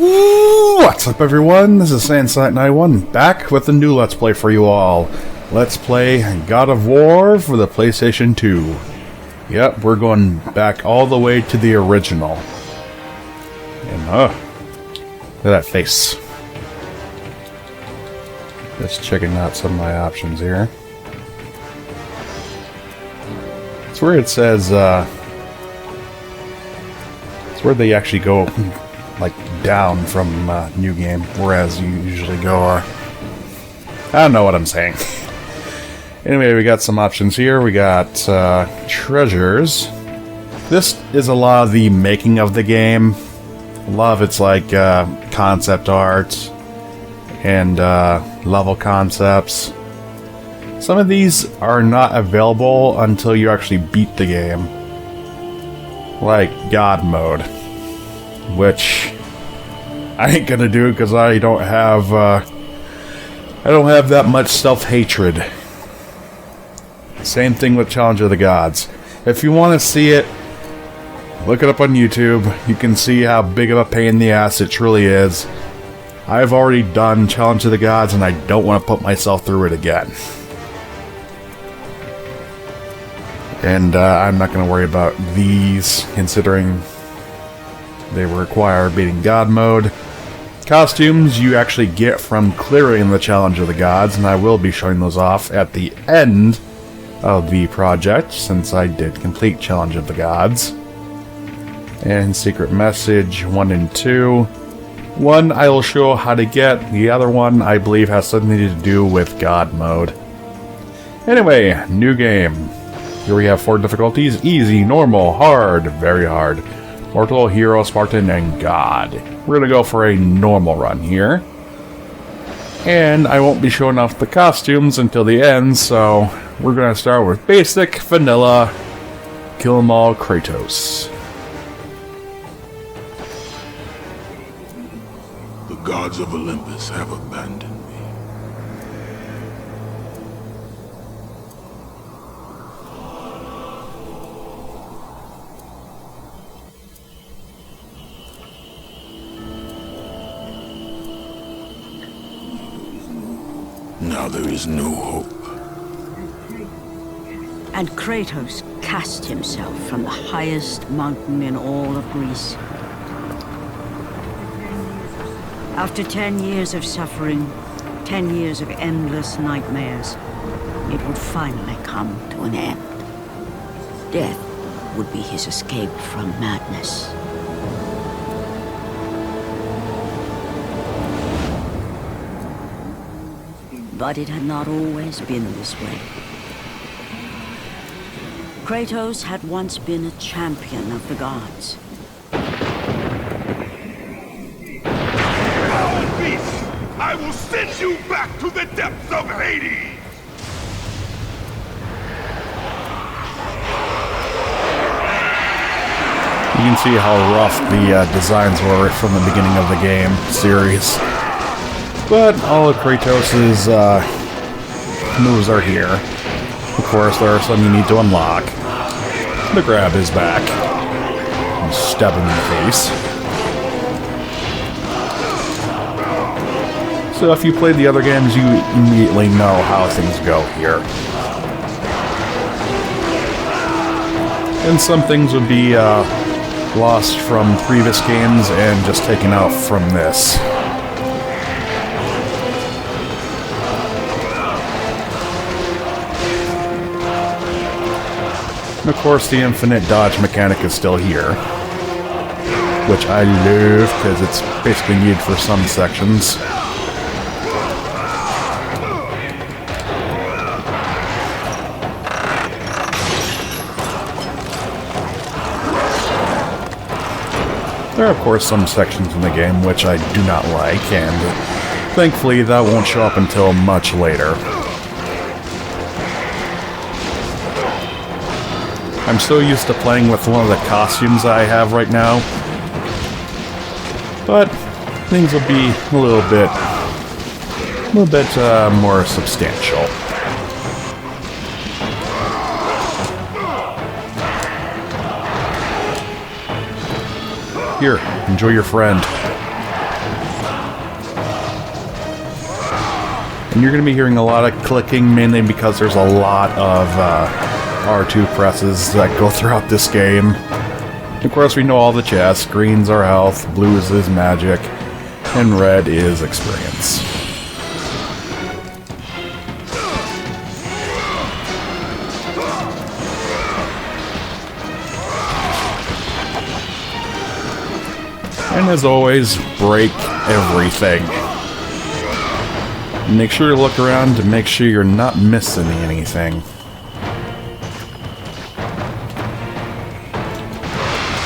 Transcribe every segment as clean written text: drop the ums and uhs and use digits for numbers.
What's up, everyone? This is Saiyan back with a new Let's Play for you all. Let's play God of War for the PlayStation 2. Yep, we're going back all the way to the original. And look at that face. Just checking out some of my options here. It's where it says, it's where they actually go like down from new game, whereas you usually go I don't know what I'm saying. Anyway, we got some options here. We got treasures. This is a lot of the making of the game. A lot of it's like concept art and level concepts. Some of these are not available until you actually beat the game, like God mode, which I ain't gonna do because I don't have that much self-hatred. Same thing with Challenge of the Gods. If you want to see it, look it up on YouTube. You can see how big of a pain in the ass it truly is. I've already done Challenge of the Gods and I don't want to put myself through it again. And I'm not going to worry about these, considering they require beating God mode. Costumes you actually get from clearing the Challenge of the Gods, and I will be showing those off at the end of the project, since I did complete Challenge of the Gods. And Secret Message 1 and 2. One I will show how to get, the other one I believe has something to do with God mode. Anyway, new game. Here we have 4 difficulties: easy, normal, hard, very hard, mortal, hero, Spartan, and God. We're gonna go for a normal run here. And I won't be showing off the costumes until the end, so we're gonna start with basic, vanilla, kill 'em all Kratos. The gods of Olympus have abandoned me. Now there is no hope. And Kratos cast himself from the highest mountain in all of Greece. After 10 years of suffering, 10 years of endless nightmares, it would finally come to an end. Death would be his escape from madness. But it had not always been this way. Kratos had once been a champion of the gods. Foul beast! I will send you back to the depths of Hades! You can see how rough the designs were from the beginning of the game series. But all of Kratos' moves are here. Of course, there are some you need to unlock. The grab is back. And stab him in the face. So if you played the other games, you immediately know how things go here. And some things would be lost from previous games and just taken out from this. And of course, the infinite dodge mechanic is still here, which I love because it's basically needed for some sections. There are, of course, some sections in the game which I do not like, and thankfully that won't show up until much later. I'm so used to playing with one of the costumes I have right now, but things will be a little bit more substantial. Here, enjoy your friend. And you're going to be hearing a lot of clicking, mainly because there's a lot of R2 presses that go throughout this game. Of course, we know all the chests. Green's our health, blues is magic, and red is experience. And as always, break everything. Make sure you look around to make sure you're not missing anything.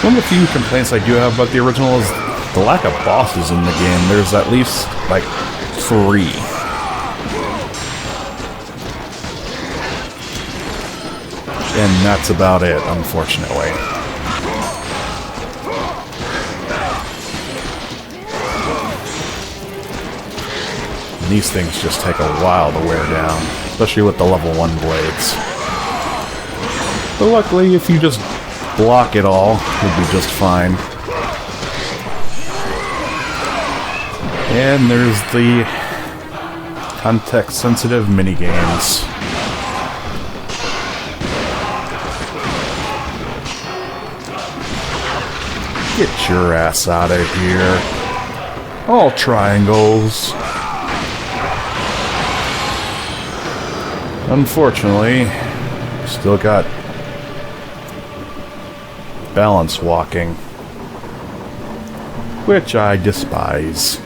One of the few complaints I do have about the original is the lack of bosses in the game. There's at least, like, 3. And that's about it, unfortunately. And these things just take a while to wear down, especially with the level 1 blades. But luckily, if you just block it all, you'll be just fine. And there's the context-sensitive minigames. Get your ass out of here. All triangles. Unfortunately, still got balance walking, which I despise,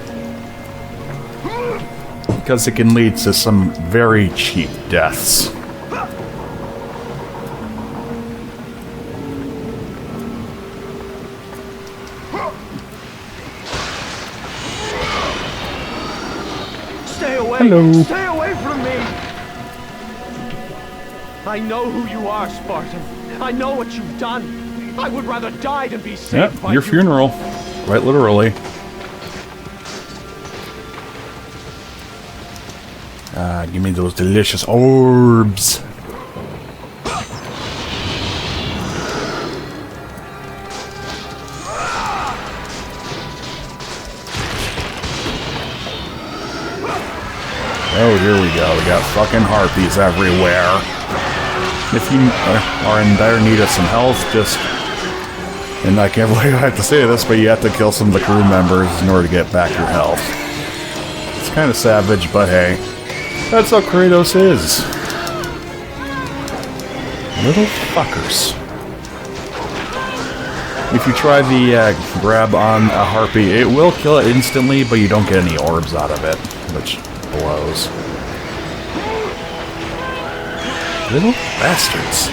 because it can lead to some very cheap deaths. Stay away! Hello. Stay away from me! I know who you are, Spartan. I know what you've done. I would rather die than be saved Yep, by your you. funeral. Right, literally. Give me those delicious orbs. Oh, here we go. We got fucking harpies everywhere. If you are in dire need of some health, just... And I can't believe I have to say this, but you have to kill some of the crew members in order to get back your health. It's kind of savage, but hey. That's how Kratos is. Little fuckers. If you try the grab on a harpy, it will kill it instantly, but you don't get any orbs out of it, which blows. Little bastards.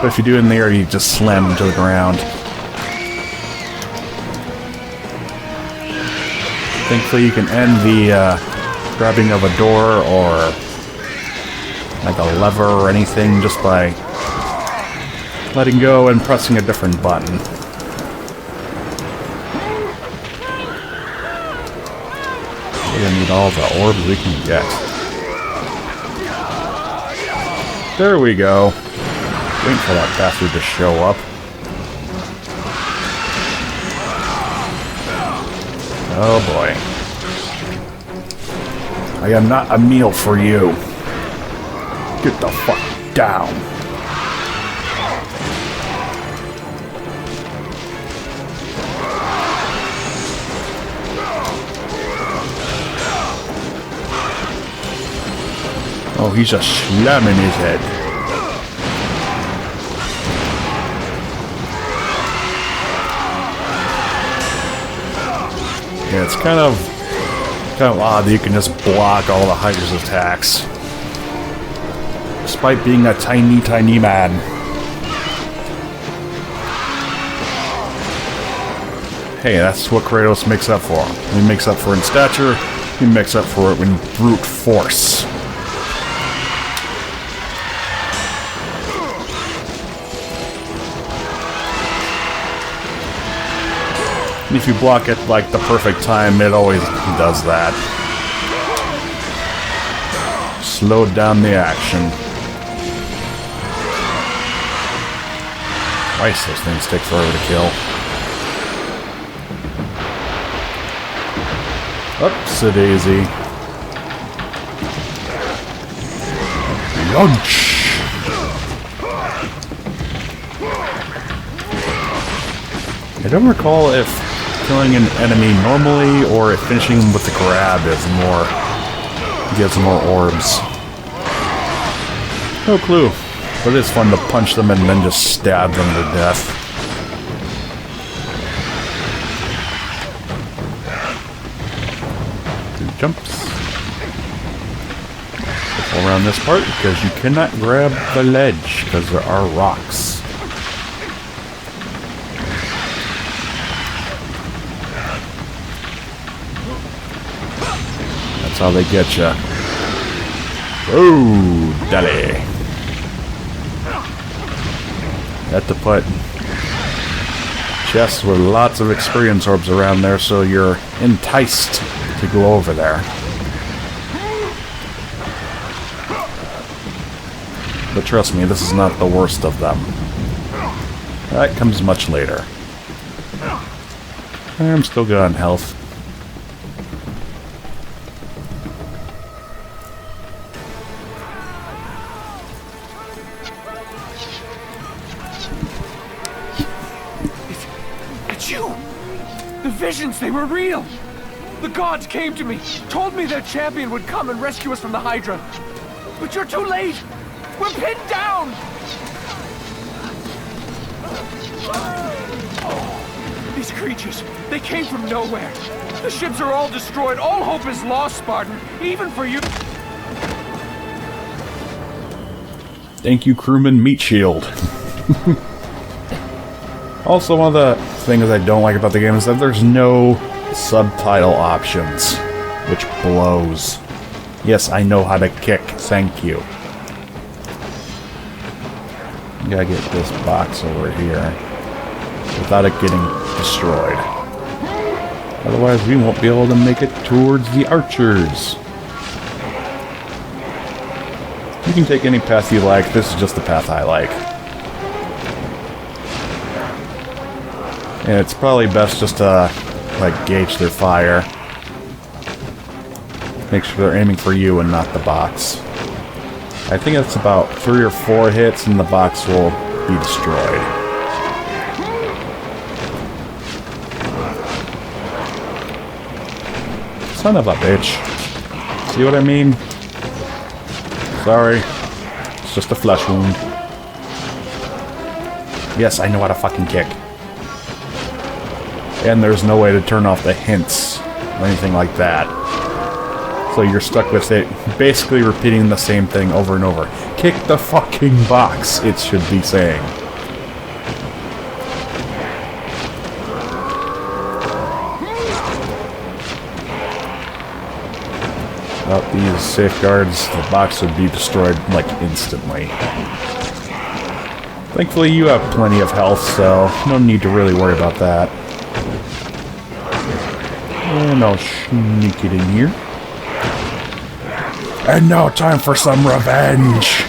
But if you do in there, you just slam them to the ground. Thankfully, you can end the grabbing of a door or like a lever or anything just by letting go and pressing a different button. We're gonna need all the orbs we can get. There we go. Waiting for that bastard to show up. Oh boy. I am not a meal for you. Get the fuck down. Oh, he's just slamming his head. Yeah, it's kind of odd that you can just block all the Hydra's attacks, despite being a tiny, tiny man. Hey, that's what Kratos makes up for. He makes up for it in stature, he makes up for it in brute force. And if you block it like the perfect time, it always does that. Slowed down the action. Christ, those things take forever to kill. Upsa-daisy. Lunch! I don't recall if killing an enemy normally or if finishing them with the grab is more... gives more orbs. No clue. But it is fun to punch them and then just stab them to death. Two jumps. Go around this part because you cannot grab the ledge because there are rocks. That's how they get you. Oh, Dally. Have to put chests with lots of experience orbs around there so you're enticed to go over there. But trust me, this is not the worst of them. That comes much later. I'm still good on health. The visions, they were real! The gods came to me, told me their champion would come and rescue us from the Hydra. But you're too late! We're pinned down! Oh, these creatures, they came from nowhere. The ships are all destroyed. All hope is lost, Spartan. Even for you. Thank you, crewman Meat Shield. Also, one of the things I don't like about the game is that there's no subtitle options, which blows. Yes, I know how to kick. Thank you. Gotta get this box over here without it getting destroyed. Otherwise, we won't be able to make it towards the archers. You can take any path you like. This is just the path I like. And it's probably best just to, like, gauge their fire. Make sure they're aiming for you and not the box. I think it's about 3 or 4 hits and the box will be destroyed. Son of a bitch. See what I mean? Sorry. It's just a flesh wound. Yes, I know how to fucking kick. And there's no way to turn off the hints or anything like that. So you're stuck with it, basically repeating the same thing over and over. Kick the fucking box, it should be saying. Without these safeguards, the box would be destroyed, like, instantly. Thankfully, you have plenty of health, so no need to really worry about that. And I'll sneak it in here. And now time for some revenge!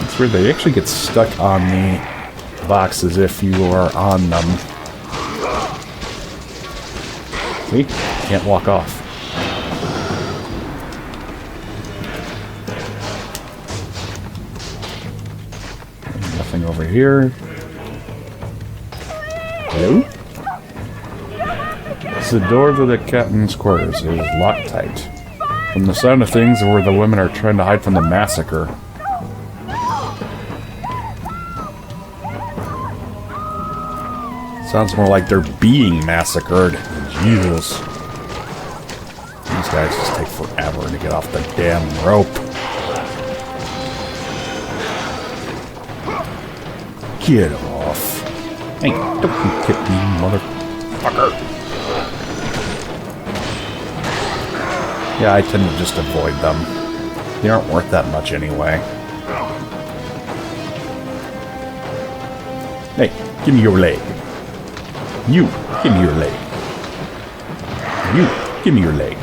It's weird, they actually get stuck on the boxes if you are on them. See? Can't walk off. Nothing over here. Hello? It's the door to the captain's quarters. It is locked tight. From the sound of things, where the women are trying to hide from the massacre. Sounds more like they're being massacred. Jesus. These guys just take forever to get off the damn rope. Get off. Hey, don't you kick me, motherfucker. Yeah, I tend to just avoid them. They aren't worth that much anyway. Hey, give me your leg. You, give me your leg. You, give me your leg.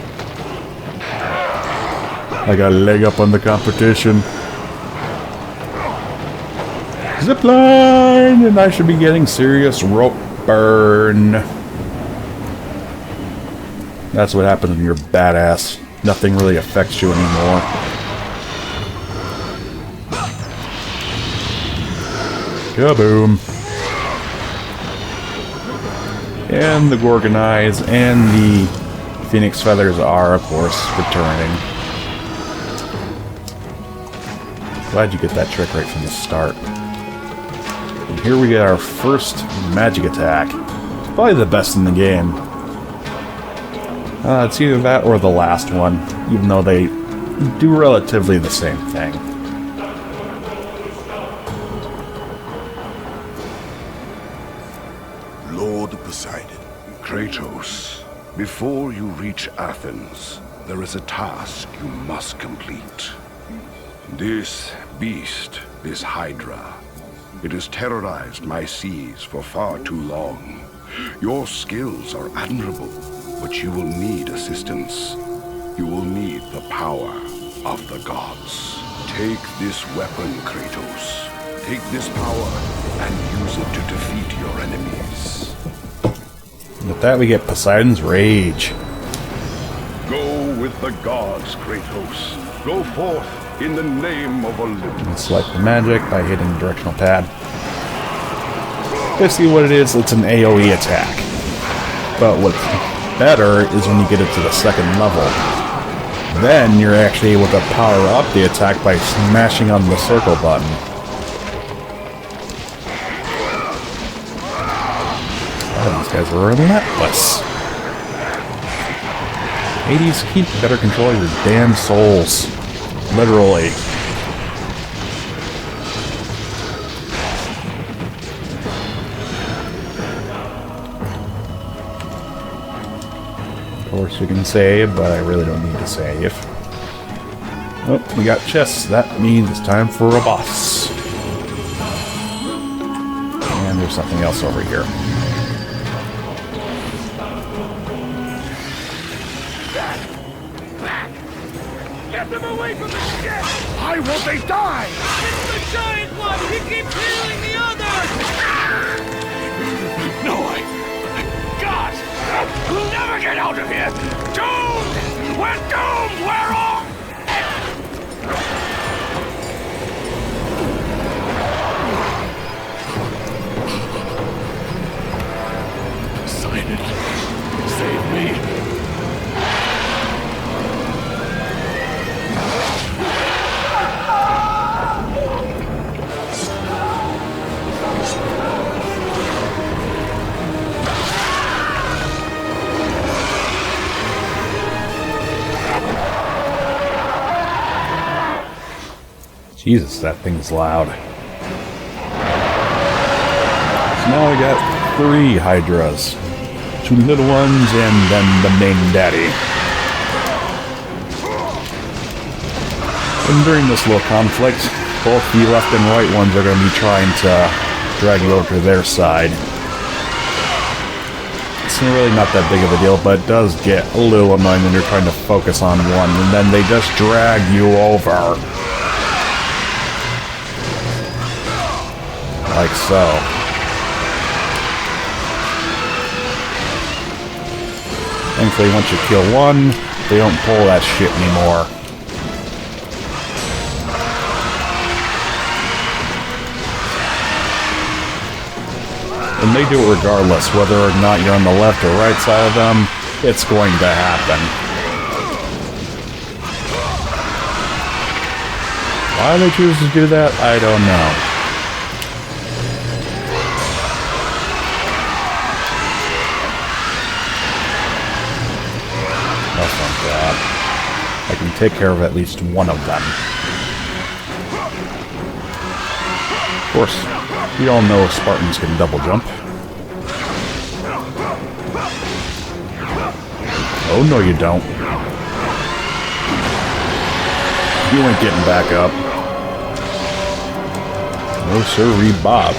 I got a leg up on the competition. Zipline! And I should be getting serious rope burn. That's what happens when you're badass. Nothing really affects you anymore. Kaboom. And the Gorgon-Eyes and the Phoenix Feathers are, of course, returning. Glad you get that trick right from the start. And here we get our first magic attack. It's probably the best in the game. It's either that or the last one, even though they do relatively the same thing. Lord Poseidon. Kratos, before you reach Athens, there is a task you must complete. This beast, this Hydra, it has terrorized my seas for far too long. Your skills are admirable, but you will need assistance. You will need the power of the gods. Take this weapon, Kratos. Take this power and use it to defeat your enemies. With that, we get Poseidon's Rage. Go with the gods, Kratos. Go forth in the name of Olympus. Select the magic by hitting the directional pad. Basically what it is, it's an AoE attack. But what's better is when you get it to the second level. Then you're actually able to power up the attack by smashing on the circle button. Oh, these guys are relentless. Hades, keep better control of your damn souls. Literally. Of course you can save, but I really don't need to save. Oh, we got chests. That means it's time for a boss. And there's something else over here. Get them away from the ship! Why won't they die? It's the giant one! He keeps healing the others! No, God! We'll never get out of here! Doomed! We're doomed! We're all... Poseidon, save me! Jesus, that thing's loud. So now we got 3 Hydras. 2 little ones and then the main daddy. And during this little conflict, both the left and right ones are going to be trying to drag you over to their side. It's really not that big of a deal, but it does get a little annoying when you're trying to focus on one, and then they just drag you over. Like so. Thankfully, once you kill one, they don't pull that shit anymore. And they do it regardless, whether or not you're on the left or right side of them, it's going to happen. Why they choose to do that, I don't know. I can take care of at least one of them. Of course, we all know Spartans can double jump. Oh, no you don't. You ain't getting back up. No sirree, Bob.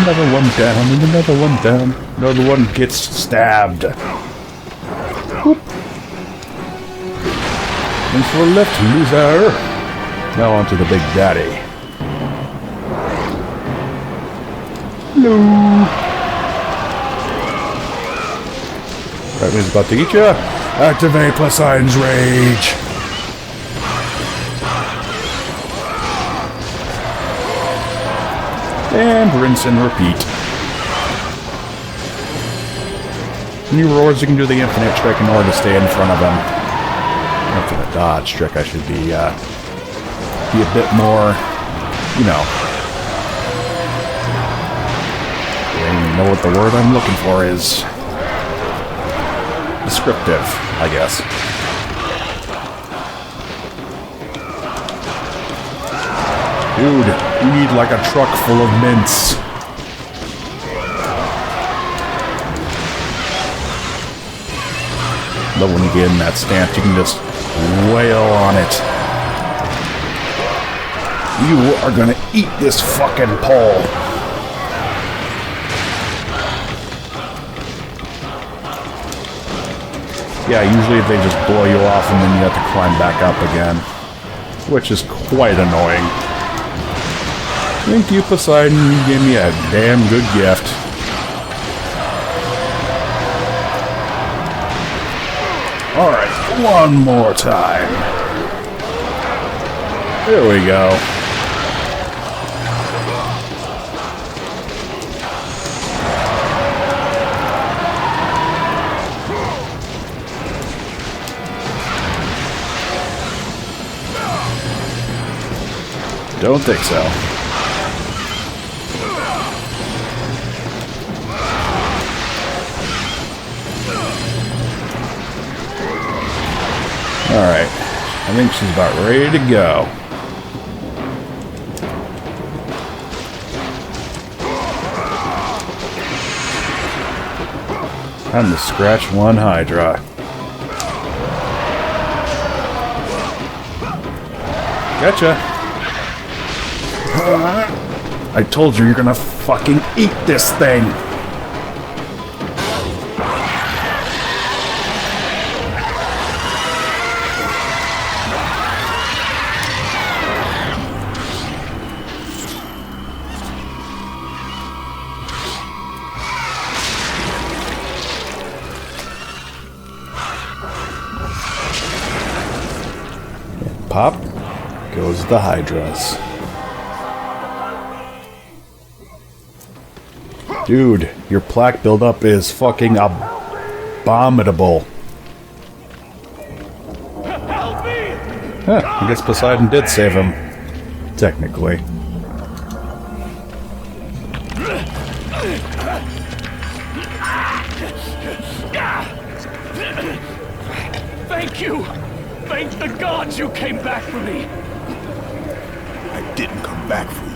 Another one down, and another one down. Another one gets stabbed. Whoop. Thanks for the lift, loser. Now on to the big daddy. Hello. Right, he's about to eat ya. Activate Poseidon's rage. And rinse and repeat. When he roars, you can do the infinite trick in order to stay in front of him. After the dodge trick, I should be a bit more, you know. I don't even know what the word I'm looking for is. Descriptive, I guess. Dude, you need like a truck full of mints. But when you get in that stance, you can just wail on it. You are gonna eat this fucking pole. Yeah, usually they just blow you off and then you have to climb back up again. Which is quite annoying. Thank you, Poseidon. You gave me a damn good gift. Alright, one more time. There we go. Don't think so. Alright. I think she's about ready to go. Time to scratch one Hydra. Gotcha. I told you you're gonna fucking eat this thing. Pop goes the Hydras. Dude, your plaque buildup is fucking abominable. Huh, I guess Poseidon did save him. Technically. Thank you! Thank the gods you came back for me! I didn't come back for you.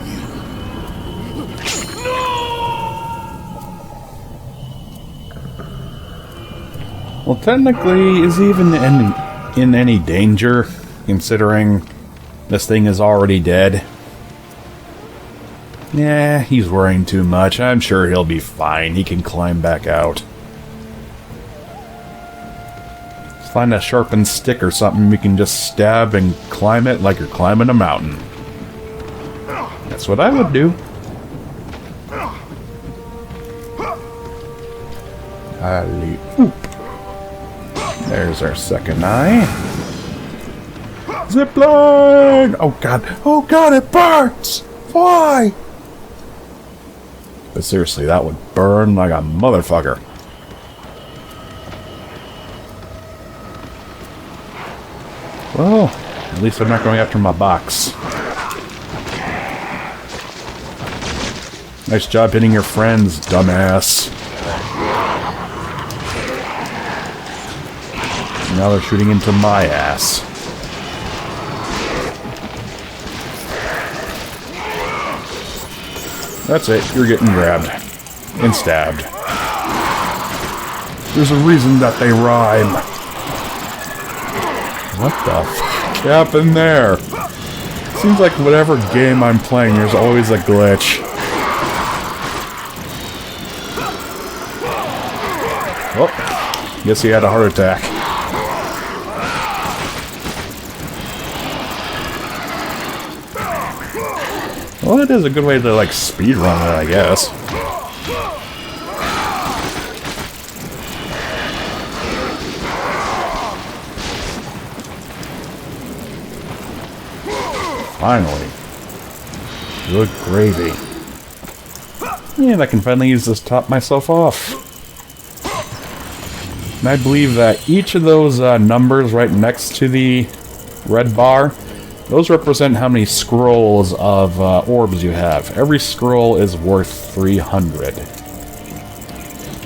Well, technically, is he even in any danger, considering this thing is already dead? Yeah, he's worrying too much. I'm sure he'll be fine. He can climb back out. Let's find a sharpened stick or something we can just stab and climb it like you're climbing a mountain. That's what I would do. Alley-oop. There's our second eye. Zipline! Oh god. Oh god, it burns! Why? But seriously, that would burn like a motherfucker. Well, at least I'm not going after my box. Nice job hitting your friends, dumbass. Now they're shooting into my ass. That's it, you're getting grabbed. And stabbed. There's a reason that they rhyme. What the fuck happened there? Seems like whatever game I'm playing, there's always a glitch. Oh, guess he had a heart attack. Well, it is a good way to, like, speedrun it, I guess. Finally. Good gravy. And I can finally use this to top myself off. And I believe that each of those numbers right next to the red bar, those represent how many scrolls of orbs you have. Every scroll is worth 300.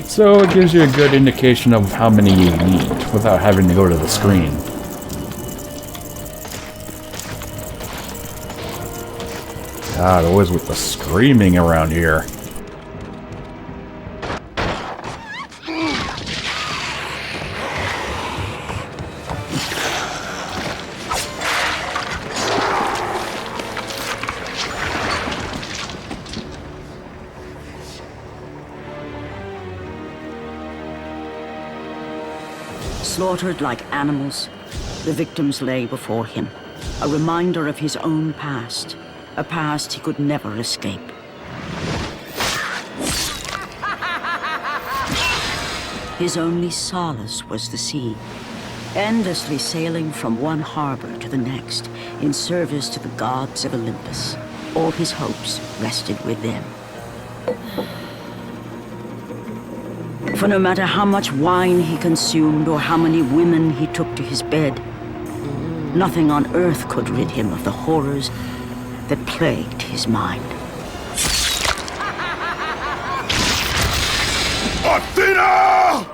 So it gives you a good indication of how many you need without having to go to the screen. God, always with the screaming around here. Slaughtered like animals, the victims lay before him, a reminder of his own past, a past he could never escape. His only solace was the sea, endlessly sailing from one harbor to the next in service to the gods of Olympus. All his hopes rested with them. For no matter how much wine he consumed or how many women he took to his bed, nothing on earth could rid him of the horrors that plagued his mind. Athena!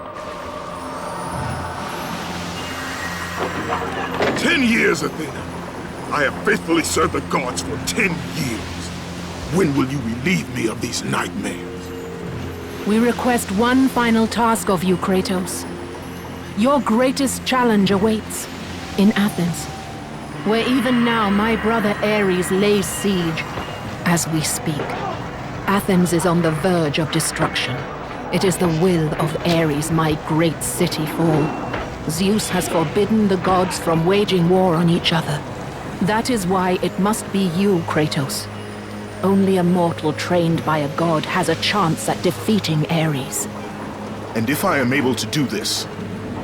10 years, Athena. I have faithfully served the gods for 10 years. When will you relieve me of these nightmares? We request one final task of you, Kratos. Your greatest challenge awaits in Athens, where even now my brother Ares lays siege as we speak. Athens is on the verge of destruction. It is the will of Ares my great city fall. Zeus has forbidden the gods from waging war on each other. That is why it must be you, Kratos. Only a mortal trained by a god has a chance at defeating Ares. And if I am able to do this,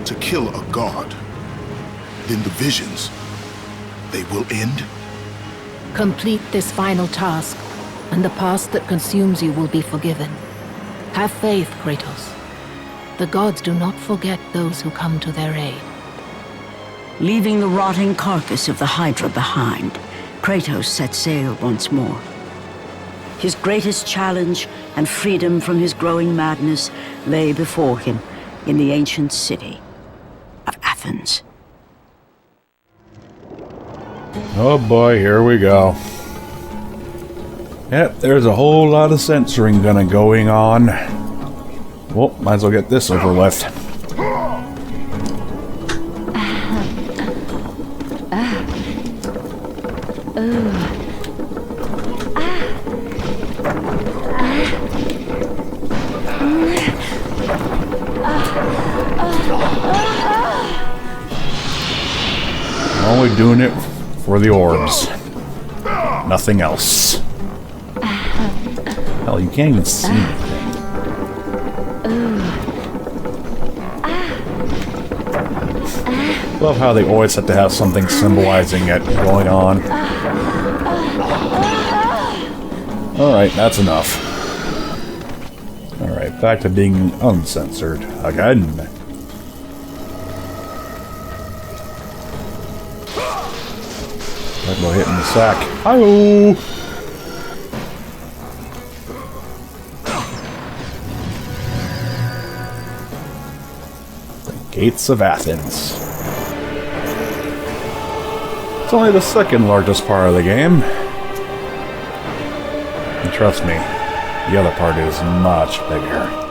to kill a god, then the visions, they will end? Complete this final task, and the past that consumes you will be forgiven. Have faith, Kratos. The gods do not forget those who come to their aid. Leaving the rotting carcass of the Hydra behind, Kratos set sail once more. His greatest challenge and freedom from his growing madness lay before him in the ancient city of Athens. Oh boy, here we go. Yep, there's a whole lot of censoring going on. Well, might as well get this over with. Only doing it for the orbs. Nothing else. Hell, you can't even see anything. Love how they always have to have something symbolizing it going on. Alright, that's enough. Alright, back to being uncensored again. Talk about hitting the sack. Hi-oh! The Gates of Athens. It's only the second largest part of the game. And trust me, the other part is much bigger.